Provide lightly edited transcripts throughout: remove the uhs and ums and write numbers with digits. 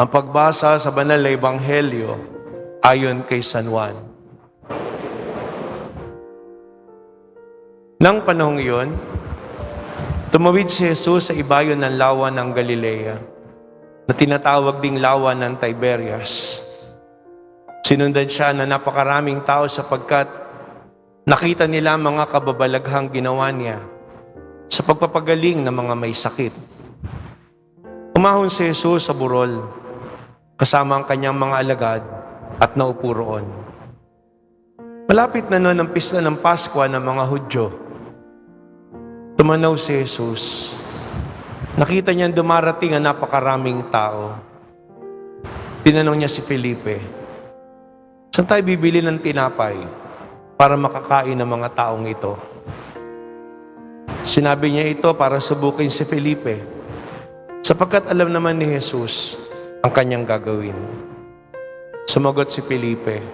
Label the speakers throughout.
Speaker 1: Ang pagbasa sa banal na ebanghelyo ayon kay San Juan. Nang panahong iyon, tumawid si Jesus sa ibayo ng lawa ng Galilea, na tinatawag ding lawa ng Tiberias. Sinundan siya na napakaraming tao sapagkat nakita nila mga kababalaghang ginawa niya sa pagpapagaling ng mga may sakit. Umahon si Jesus sa burol, kasama ang kanyang mga alagad at naupo roon. Malapit na noon ang pista ng Paskwa ng mga Hudyo. Tumanaw si Jesus. Nakita niya dumarating ang napakaraming tao. Tinanong niya si Felipe, "Saan tayo bibili ng tinapay para makakain ng mga taong ito?" Sinabi niya ito para subukin si Felipe, sapagkat alam naman ni Jesus ang kanyang gagawin. Sumagot si Felipe,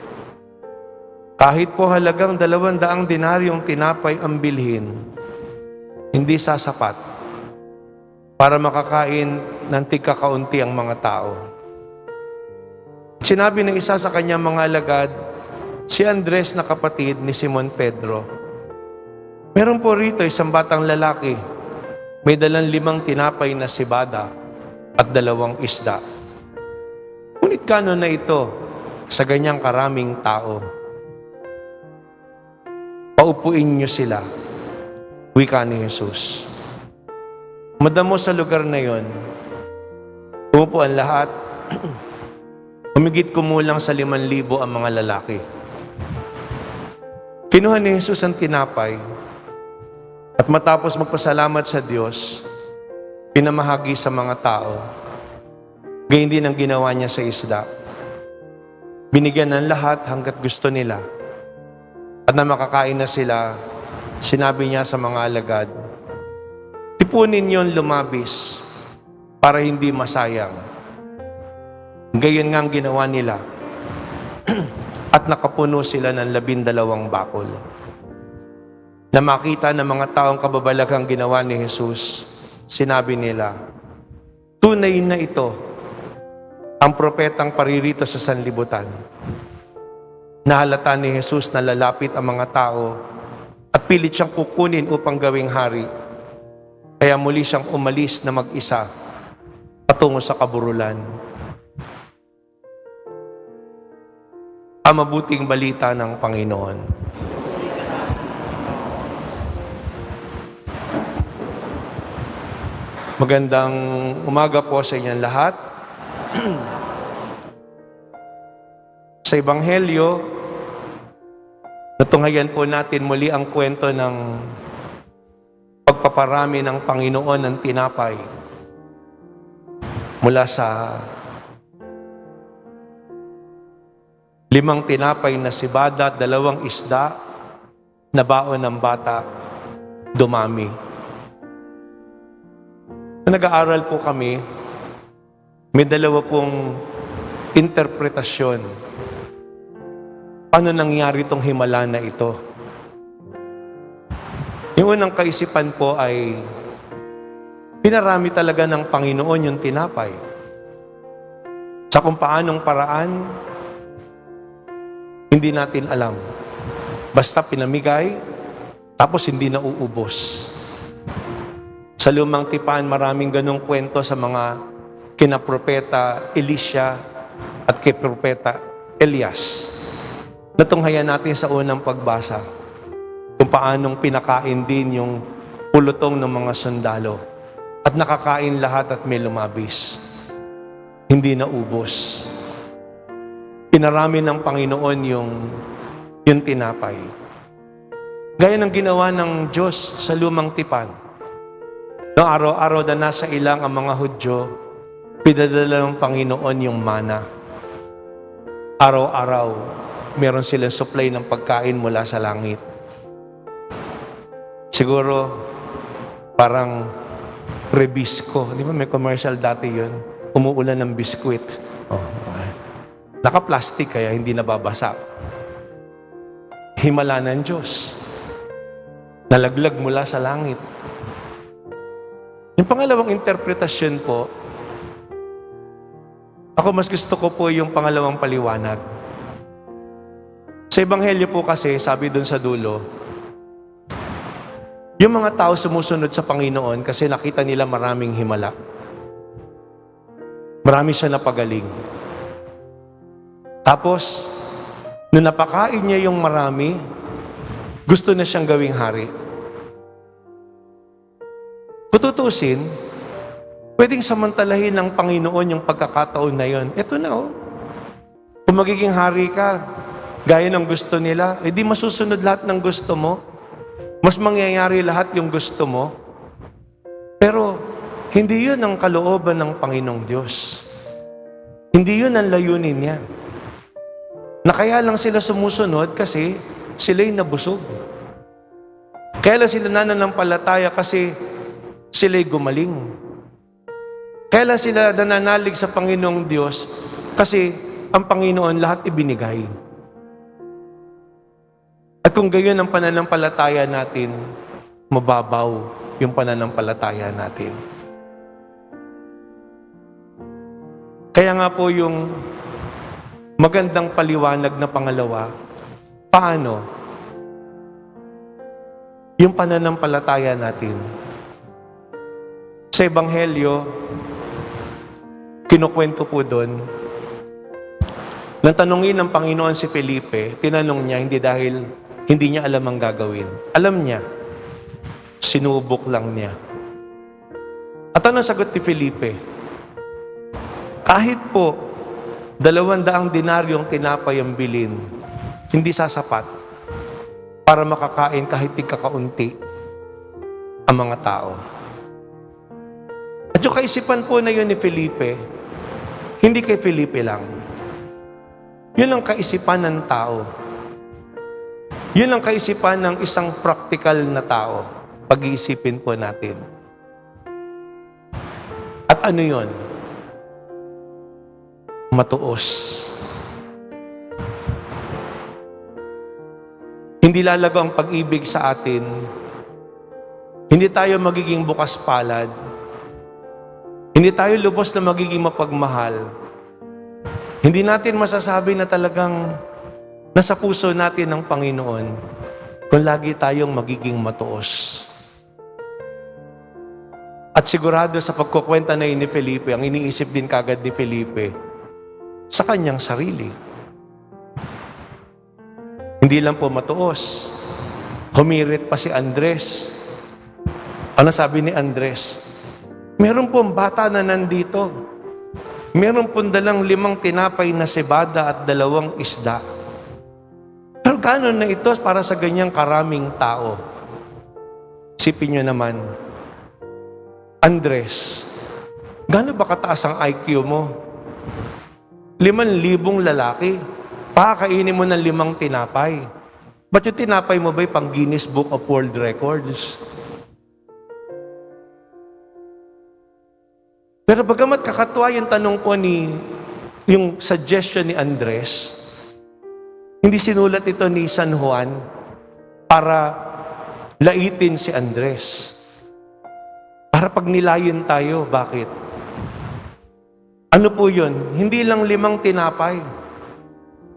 Speaker 1: "Kahit po halagang 200 denaryong tinapay ang bilhin, hindi sasapat para makakain ng tigkakaunti ang mga tao." Sinabi ng isa sa kanyang mga alagad, si Andres na kapatid ni Simon Pedro, "Meron po rito isang batang lalaki, may dalang 5 tinapay na sibada at 2 isda. Ngunit kano na ito sa ganyang karaming tao? Paupuin niyo sila," wika ni Jesus. Madamo sa lugar na yon, umupo ang lahat. Humigit kumulang sa 5,000 ang mga lalaki. Kinuha ni Jesus ang tinapay at matapos magpasalamat sa Diyos, pinamahagi sa mga tao. Gayon din ang ginawa niya sa isda. Binigyan ng lahat hanggat gusto nila. At na makakain na sila, sinabi niya sa mga alagad, "Tipunin niyon lumabis para hindi masayang." Gayon nga ang ginawa nila. At nakapuno sila ng 12 bakol. Na makita ng mga taong kababalaghang ginawa ni Jesus, sinabi nila, "Tunay na ito ang propetang paririto sa sanlibutan." Nahalata ni Jesus na lalapit ang mga tao at pilit siyang kukunin upang gawing hari. Kaya muli siyang umalis na mag-isa patungo sa kaburulan. Ang mabuting balita ng Panginoon. Magandang umaga po sa inyong lahat. Sa Ebanghelyo, natunghayan po natin muli ang kwento ng pagpaparami ng Panginoon ng tinapay mula sa 5 tinapay na sibada at 2 isda na baon ng bata, dumami. Nag-aaral po kami, may 2 pong interpretasyon. Paano nangyari itong himala na ito? Yung unang kaisipan po ay pinarami talaga ng Panginoon yung tinapay. Sa kung paanong paraan, hindi natin alam. Basta pinamigay, tapos hindi na uubos. Sa Lumang Tipan, maraming ganong kwento sa mga kinapropeta Elisha at kay propeta Elias. Natunghayan natin sa unang pagbasa kung paanong pinakain din yung pulutong ng mga sundalo. At nakakain lahat at may lumabis. Hindi na ubos. Pinarami ng Panginoon yung tinapay. Gaya ng ginawa ng Diyos sa Lumang Tipan. No, araw-araw na nasa ilang ang mga Hudyo, pinadala ng Panginoon yung mana. Araw-araw, meron silang supply ng pagkain mula sa langit. Siguro, parang Rebisco. Di ba may commercial dati yun? Umuulan ng biskwit. Oh, okay. Naka-plastic kaya hindi nababasa. Himala ng Diyos. Nalaglag mula sa langit. Yung pangalawang interpretasyon po, Ako mas gusto ko po yung pangalawang paliwanag. Sa Ebanghelyo po kasi, sabi doon sa dulo, yung mga tao sumusunod sa Panginoon kasi nakita nila maraming himala. Marami siya napagaling. Tapos, nung napakain niya yung marami, gusto na siyang gawing hari. Kung tutusin, pwedeng samantalahin ng Panginoon yung pagkakataon na yon. Ito na oh. Kung magiging hari ka, gaya ng gusto nila, edi masusunod lahat ng gusto mo. Mas mangyayari lahat yung gusto mo. Pero, hindi yun ang kalooban ng Panginoong Diyos. Hindi yun ang layunin niya. Na kaya lang sila sumusunod kasi sila'y nabusog. Kaya lang sila nananampalataya kasi sila'y gumaling. Kaya lang sila nananalig sa Panginoong Diyos kasi ang Panginoon lahat ibinigay. At kung gayon ang pananampalataya natin, mababaw yung pananampalataya natin. Kaya nga po yung magandang paliwanag na pangalawa, paano yung pananampalataya natin? Sa Ebanghelyo, kinukwento po doon, nang tanungin ng Panginoon si Felipe, tinanong niya, hindi dahil hindi niya alam ang gagawin. Alam niya. Sinubok lang niya. At ano sagot ni Felipe? Kahit po 200 dinaryong tinapay ang bilin, hindi sasapat para makakain kahit tigkakaunti ang mga tao. At yung kaisipan po na yun ni Felipe, hindi kay Felipe lang. Yun ang kaisipan ng tao. Yun ang kaisipan ng isang practical na tao. Pag-iisipin po natin. At ano yun? Matuos. Hindi lalago ang pag-ibig sa atin. Hindi tayo magiging bukas palad. Hindi tayo lubos na magiging mapagmahal. Hindi natin masasabi na talagang nasa puso natin ng Panginoon kung lagi tayong magiging matuos. At sigurado sa pagkukwenta na ni Felipe, ang iniisip din kagad ni Felipe, sa kanyang sarili. Hindi lang po matuos. Humirit pa si Andres. Ano sabi ni Andres? Meron pong bata na nandito. Meron pong dalang 5 tinapay na cebada at 2 isda. Pero gaano na ito para sa ganyang karaming tao? Isipin nyo naman, Andres, gaano ba kataas ang IQ mo? 5,000 lalaki, pakakainin mo ng 5 tinapay. Ba't yung tinapay mo ba'y pang Guinness Book of World Records? Pero bagamat kakatuwa yung tanong ko yung suggestion ni Andres, hindi sinulat ito ni San Juan para laitin si Andres. Para pag nilayin tayo, bakit? Ano po yun? Hindi lang 5 tinapay.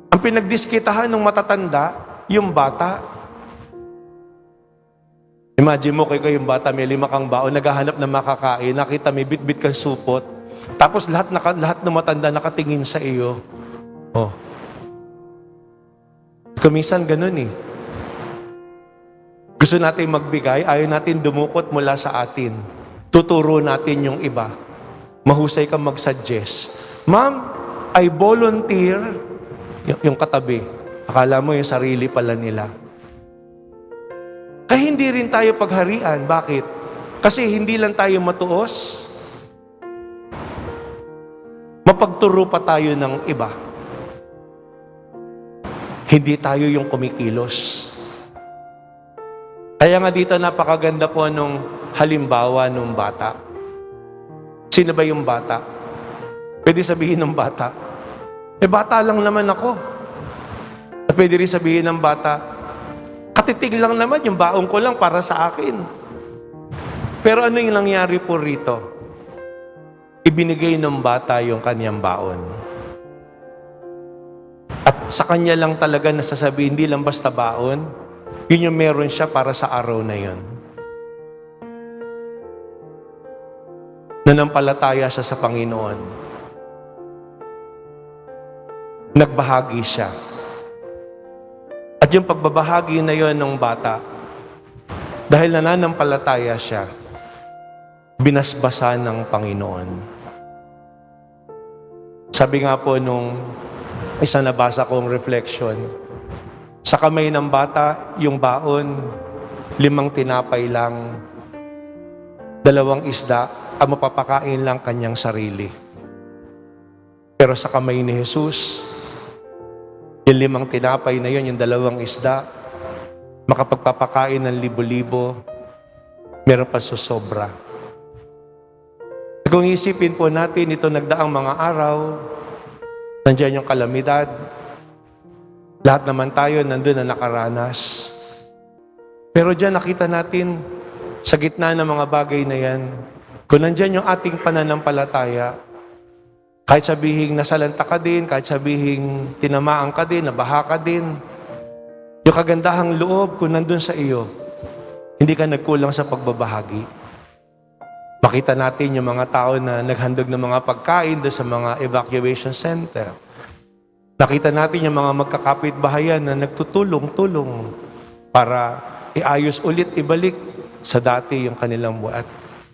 Speaker 1: Ang pinagdiskitahan ng matatanda, yung bata. Imagine mo kayo yung bata, may 5 kang baon, naghahanap ng makakain, nakita may bit-bit kang supot, tapos lahat ng matanda nakatingin sa iyo. Oh. Kuminsan ganun eh. Gusto natin magbigay, ayaw natin dumukot mula sa atin. Tuturo natin yung iba. Mahusay kang mag-suggest. Ma'am, I volunteer. Yung katabi. Akala mo yung sarili pala nila. Kaya hindi rin tayo pagharian. Bakit? Kasi hindi lang tayo matuos. Mapagturo pa tayo ng iba. Hindi tayo yung kumikilos. Kaya nga dito napakaganda po nung halimbawa nung bata. Sino ba yung bata? Pwede sabihin ng bata, bata lang naman ako. At pwede rin sabihin ng bata, katitig lang naman, yung baon ko lang para sa akin. Pero ano yung nangyari po rito? Ibinigay ng bata yung kanyang baon. At sa kanya lang talaga nasasabi, hindi lang basta baon, yun yung meron siya para sa araw na yun. Nanampalataya siya sa Panginoon. Nagbahagi siya. At yung pagbabahagi na yun ng bata, dahil nananampalataya siya, binasbasa ng Panginoon. Sabi nga po nung isa nabasa kong reflection, sa kamay ng bata, yung baon, 5 tinapay lang, 2 isda, ang mapapakain lang kanyang sarili. Pero sa kamay ni Jesus, yung 5 tinapay na yun, yung 2 isda, makapagpapakain ng libo-libo, meron pa susobra. Kung isipin po natin, ito nagdaang mga araw, nandiyan yung kalamidad, lahat naman tayo nandun na nakaranas. Pero diyan nakita natin, sa gitna ng mga bagay na yan, kung nandiyan yung ating pananampalataya, kahit sabihin nasalanta ka din, kahit sabihin tinamaan ka din, nabaha ka din, yung kagandahang loob kung nandun sa iyo, hindi ka nagkulang sa pagbabahagi. Makita natin yung mga tao na naghandog ng mga pagkain doon sa mga evacuation center. Nakita natin yung mga magkakapitbahayan na nagtutulong-tulong para iayos ulit, ibalik sa dati yung kanilang buhat.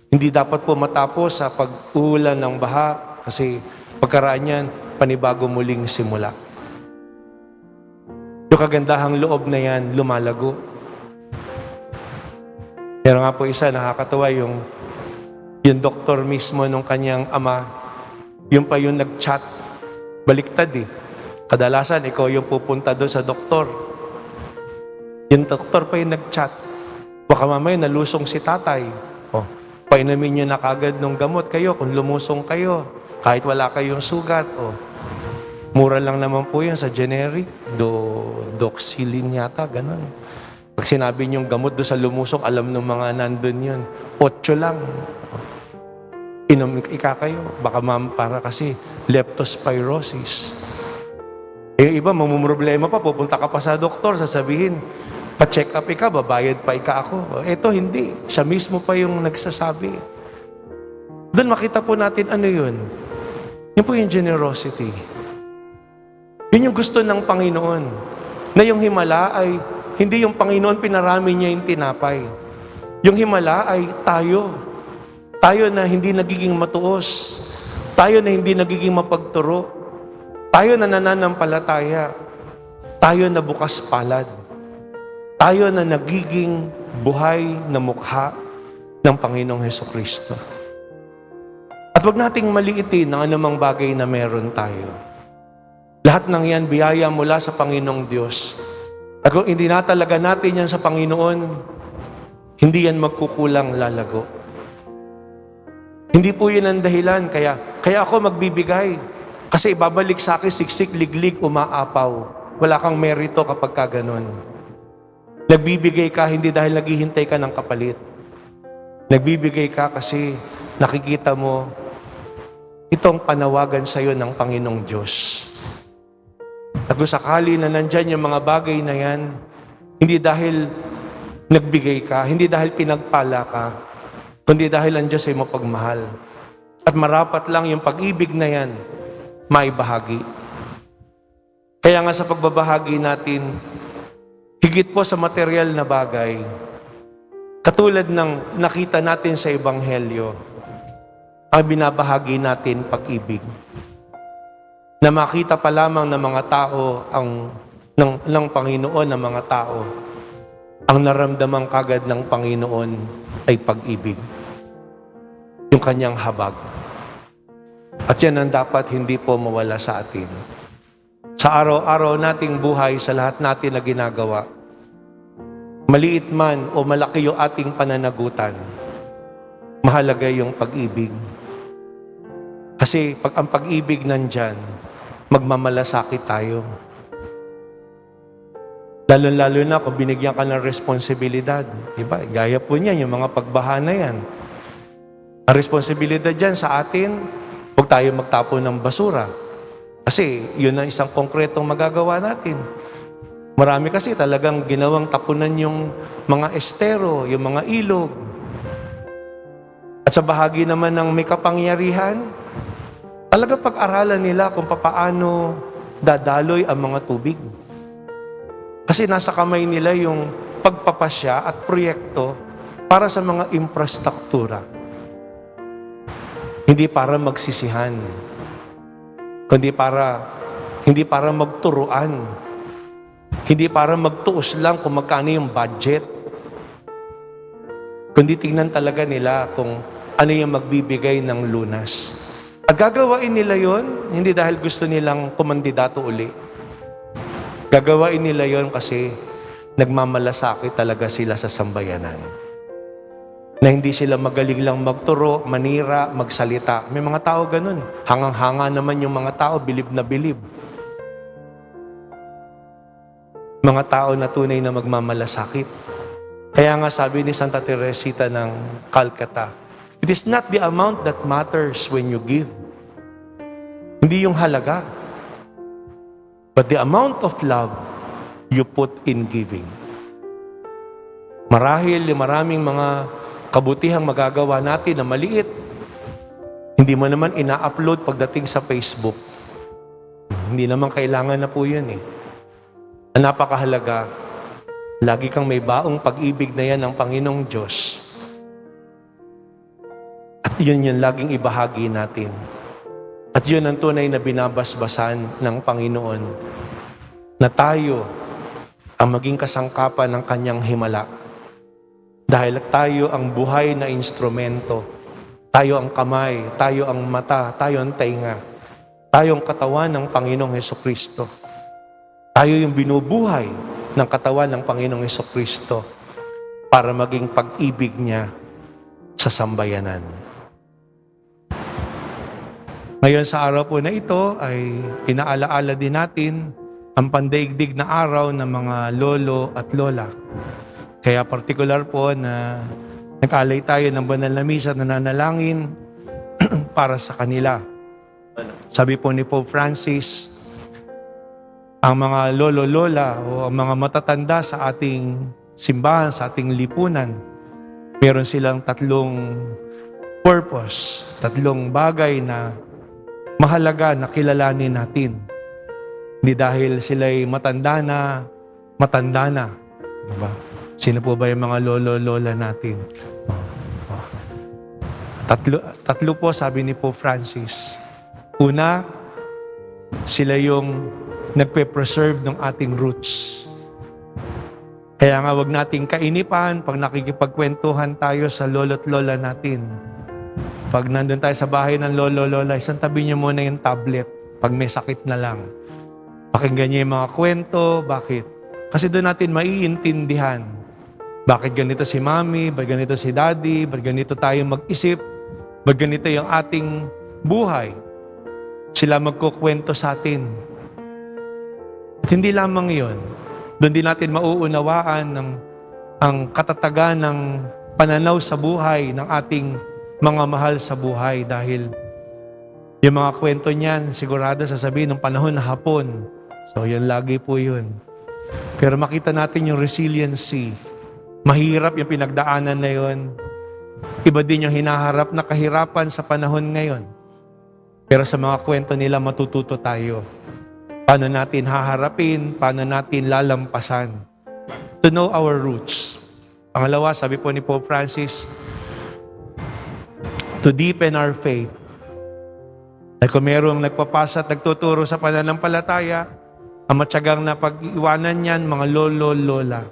Speaker 1: Hindi dapat po matapos sa pag-ulan ng baha kasi pagkaraan yan, panibago muling simula. Yung kagandahang loob na yan, lumalago. Pero nga po isa, nakakatawa yung doktor mismo nung kanyang ama, yung pa yung nag-chat, baliktad eh. Kadalasan, ikaw yung pupunta doon sa doktor. Yung doktor pa yung nag-chat. Baka mamaya nalusong si tatay. Painumin nyo na kagad ng gamot kayo kung lumusong kayo. Kahit wala kayong sugat. Mura lang naman po yan sa generic. Doxylin yata, ganun. Pag sinabi nyo gamot doon sa lumusong, alam ng mga nandun yun. 8 lang. Inom kayo. Baka para kasi leptospirosis. Yung iba, mamumroblema pa, pupunta ka pa sa doktor, sasabihin, pa-check up ika, babayad pa ika ako. Ito hindi. Siya mismo pa yung nagsasabi. Doon makita po natin ano yun. Yun po yung generosity. Yun yung gusto ng Panginoon. Na yung himala ay, hindi yung Panginoon pinarami niya yung tinapay. Yung himala ay tayo. Tayo na hindi nagiging matuos. Tayo na hindi nagiging mapagturo. Tayo na nananampalataya. Tayo na bukas palad. Tayo na nagiging buhay na mukha ng Panginoong Hesukristo. At huwag nating maliitin ang anumang bagay na meron tayo. Lahat ng yan, biyaya mula sa Panginoong Diyos. At kung hindi na talaga natin yan sa Panginoon, hindi yan magkukulang, lalago. Hindi po yun ang dahilan. Kaya ako magbibigay. Kasi ibabalik sa akin, siksik, liglig, umaapaw. Wala kang merito kapag ka ganun. Nagbibigay ka, hindi dahil naghihintay ka ng kapalit. Nagbibigay ka kasi nakikita mo itong panawagan sa iyo ng Panginoong Diyos. At kung sakali na nandyan yung mga bagay na yan, hindi dahil nagbigay ka, hindi dahil pinagpala ka, kundi dahil ang Diyos ay mapagmahal. At marapat lang yung pag-ibig na yan, maibahagi. Kaya nga sa pagbabahagi natin, higit po sa material na bagay, katulad ng nakita natin sa Ebanghelyo, ang binabahagi natin pag-ibig. Na makita pa lamang ng mga tao ng Panginoon ng mga tao, ang naramdaman kagad ng Panginoon ay pag-ibig. Yung kanyang habag. At yan ang dapat hindi po mawala sa atin. Sa araw-araw nating buhay, sa lahat natin na ginagawa, maliit man o malaki yung ating pananagutan, mahalaga yung pag-ibig. Kasi pag ang pag-ibig nandyan, magmamalasakit tayo. Lalo-lalo na kung binigyan ka ng responsibilidad. Diba? Gaya po niyan, yung mga pagbaha na yan. Ang responsibilidad dyan sa atin, huwag tayo magtapon ng basura. Kasi yun ang isang konkretong magagawa natin. Marami kasi talagang ginawang tapunan yung mga estero, yung mga ilog. At sa bahagi naman ng may kapangyarihan, talaga pag-aralan nila kung papaano dadaloy ang mga tubig. Kasi nasa kamay nila yung pagpapasya at proyekto para sa mga infrastruktura. Hindi para magsisihan, kundi hindi para magturuan, hindi para magtuos lang kung magkano yung budget, kundi tingnan talaga nila kung ano yung magbibigay ng lunas. At gagawain nila yon hindi dahil gusto nilang kumandidato uli. Gagawain nila yon kasi nagmamalasakit talaga sila sa sambayanan. Na hindi sila magaling lang magturo, manira, magsalita. May mga tao ganun. Hangang-hanga naman yung mga tao, bilib na bilib. Mga tao na tunay na magmamalasakit. Kaya nga sabi ni Santa Teresita ng Calcutta, it is not the amount that matters when you give. Hindi yung halaga. But the amount of love you put in giving. Marahil maraming mga kabutihang magagawa natin na maliit. Hindi mo naman ina-upload pagdating sa Facebook. Hindi naman kailangan na po yun eh. Ang napakahalaga, lagi kang may baong pag-ibig na yan ng Panginoong Diyos. At yun yung laging ibahagi natin. At yun ang tunay na binabasbasan ng Panginoon na tayo ang maging kasangkapan ng Kanyang himala. Dahil tayo ang buhay na instrumento. Tayo ang kamay, tayo ang mata, tayo ang tainga. Tayo ang katawan ng Panginoong Hesukristo. Tayo yung binubuhay ng katawan ng Panginoong Hesukristo para maging pag-ibig niya sa sambayanan. Ngayon sa araw po na ito ay inaalaala din natin ang pandaigdig na araw ng mga lolo at lola. Kaya partikular po na nag-alay tayo ng banal na misa na nanalangin para sa kanila. Sabi po ni Pope Francis, ang mga lolo-lola o ang mga matatanda sa ating simbahan, sa ating lipunan, meron silang tatlong purpose, tatlong bagay na mahalaga na kilalanin natin. Hindi dahil sila'y matanda na. Diba? Sino po ba yung mga lolo-lola natin? Tatlo po sabi ni Pope Francis. Una, sila yung nagpe-preserve ng ating roots. Kaya nga wag nating kainipan pag nakikipagkwentuhan tayo sa lolo't lola natin. Pag nandun tayo sa bahay ng lolo-lola, isang tabi niyo muna yung tablet pag may sakit na lang. Pakinggan niyo yung mga kwento. Bakit? Kasi doon natin maiintindihan. Bakit ganito si mami? Bakit ganito si daddy? Bakit ganito tayo mag-isip? Bakit ganito yung ating buhay? Sila magkukwento sa atin. At hindi lamang yun. Doon din natin mauunawaan ang katatagan ng pananaw sa buhay ng ating mga mahal sa buhay dahil yung mga kwento niyan sigurado sasabihin ng panahon na hapon. So yan lagi po yun. Pero makita natin yung resiliency. Mahirap yung pinagdaanan na yun. Iba din yung hinaharap na kahirapan sa panahon ngayon. Pero sa mga kwento nila matututo tayo. Paano natin haharapin, paano natin lalampasan. To know our roots. Pangalawa, sabi po ni Pope Francis, to deepen our faith. Ay kung merong nagpapasa at nagtuturo sa pananampalataya, ang matyagang na pag-iwanan niyan, mga lolo-lola.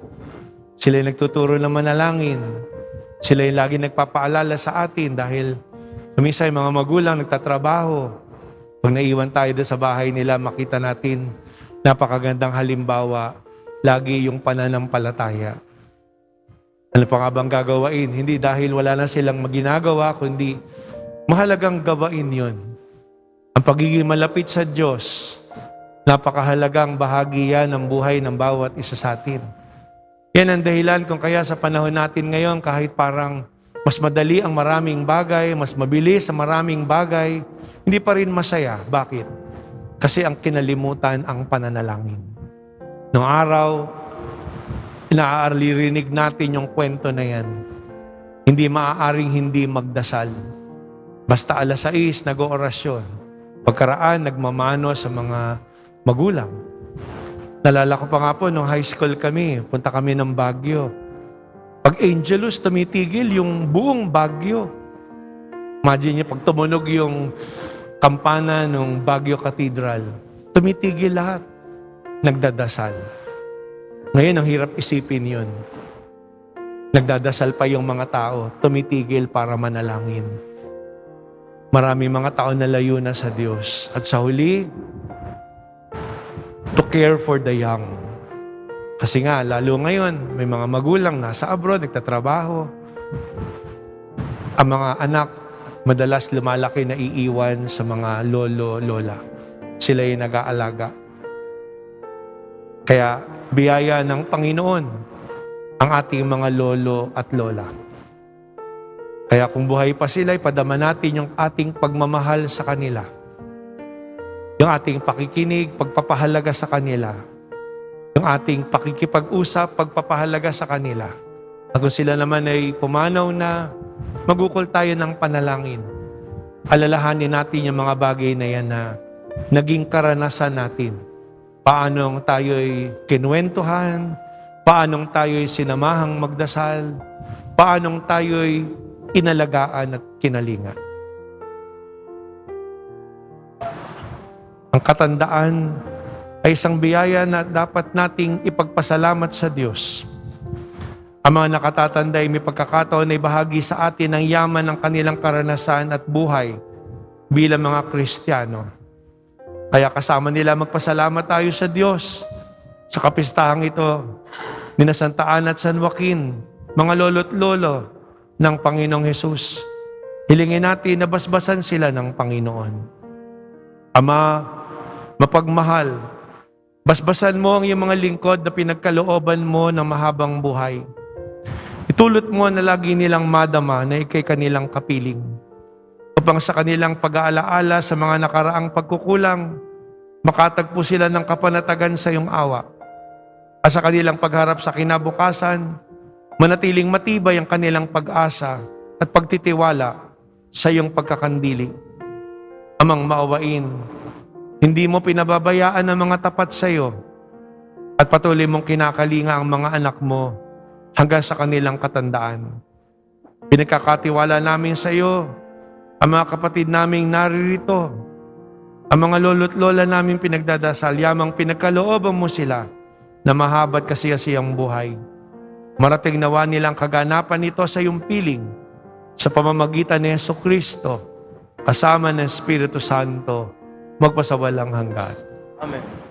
Speaker 1: Sila yung nagtuturo ng manalangin. Sila yung lagi nagpapaalala sa atin dahil minsan yung mga magulang nagtatrabaho. Pag naiwan tayo doon sa bahay nila, makita natin napakagandang halimbawa, lagi yung pananampalataya. Ano pa nga bang gagawain? Hindi dahil wala na silang maginagawa, kundi mahalagang gawain yon. Ang pagiging malapit sa Diyos, napakahalagang bahagi yan ng buhay ng bawat isa sa atin. Yan ang dahilan kung kaya sa panahon natin ngayon, kahit parang mas madali ang maraming bagay, mas mabilis ang maraming bagay, hindi pa rin masaya. Bakit? Kasi ang kinalimutan ang pananalangin. Noong araw, inaaririnig natin yung kwento na yan. Hindi maaaring hindi magdasal. Basta 6:00, nag-oorasyon. Pagkaraan, nagmamano sa mga magulang. Nalala ko pa nga po, nung high school kami, punta kami ng Baguio. Pag Angelus, tumitigil yung buong Baguio. Imagine niyo, pag tumunog yung kampana ng Baguio Cathedral, tumitigil lahat. Nagdadasal. Ngayon, ang hirap isipin yun. Nagdadasal pa yung mga tao, tumitigil para manalangin. Maraming mga tao na layo na sa Diyos. At sa huli, to care for the young. Kasi nga, lalo ngayon, may mga magulang nasa abroad, nagtatrabaho. Ang mga anak, madalas lumalaki na iiwan sa mga lolo, lola. Sila yung nag-aalaga. Kaya, biyaya ng Panginoon ang ating mga lolo at lola. Kaya kung buhay pa sila, ipadama natin yung ating pagmamahal sa kanila. Yung ating pakikinig, pagpapahalaga sa kanila. Yung ating pakikipag-usap, pagpapahalaga sa kanila. At kung sila naman ay pumanaw na, magukol tayo ng panalangin. Alalahanin natin yung mga bagay na yan na naging karanasan natin. Paanong tayo'y kinwentuhan, paanong tayo'y sinamahang magdasal, paanong tayo'y inalagaan at kinalinga. Ang katandaan ay isang biyaya na dapat nating ipagpasalamat sa Diyos. Ang mga nakatatanda ay may pagkakataon na ibahagi sa atin ang yaman ng kanilang karanasan at buhay bilang mga Kristiyano. Kaya kasama nila magpasalamat tayo sa Diyos sa kapistahang ito ni Santa Ana at San Joaquin, mga lolo't lolo ng Panginoong Hesus. Hilingin natin na basbasan sila ng Panginoon. Ama, mapagmahal, basbasan mo ang iyong mga lingkod na pinagkalooban mo ng mahabang buhay. Itulot mo na lagi nilang madama na ikay kanilang kapiling. Upang sa kanilang pag-aalaala sa mga nakaraang pagkukulang, makatagpo sila ng kapanatagan sa iyong awa. At sa kanilang pagharap sa kinabukasan, manatiling matibay ang kanilang pag-asa at pagtitiwala sa iyong pagkakandili. Amang maawain, hindi mo pinababayaan ang mga tapat sa iyo at patuloy mong kinakalinga ang mga anak mo hanggang sa kanilang katandaan. Pinagkakatiwala namin sa iyo ang mga kapatid naming naririto, ang mga lolo't lola namin pinagdadasal, yamang pinagkalooban mo sila na mahabat kasiyasiyang buhay. Marating nawa nilang kaganapan nito sa iyong piling sa pamamagitan ni Jesucristo kasama ng Espiritu Santo magpasawalang hanggan.
Speaker 2: Amen.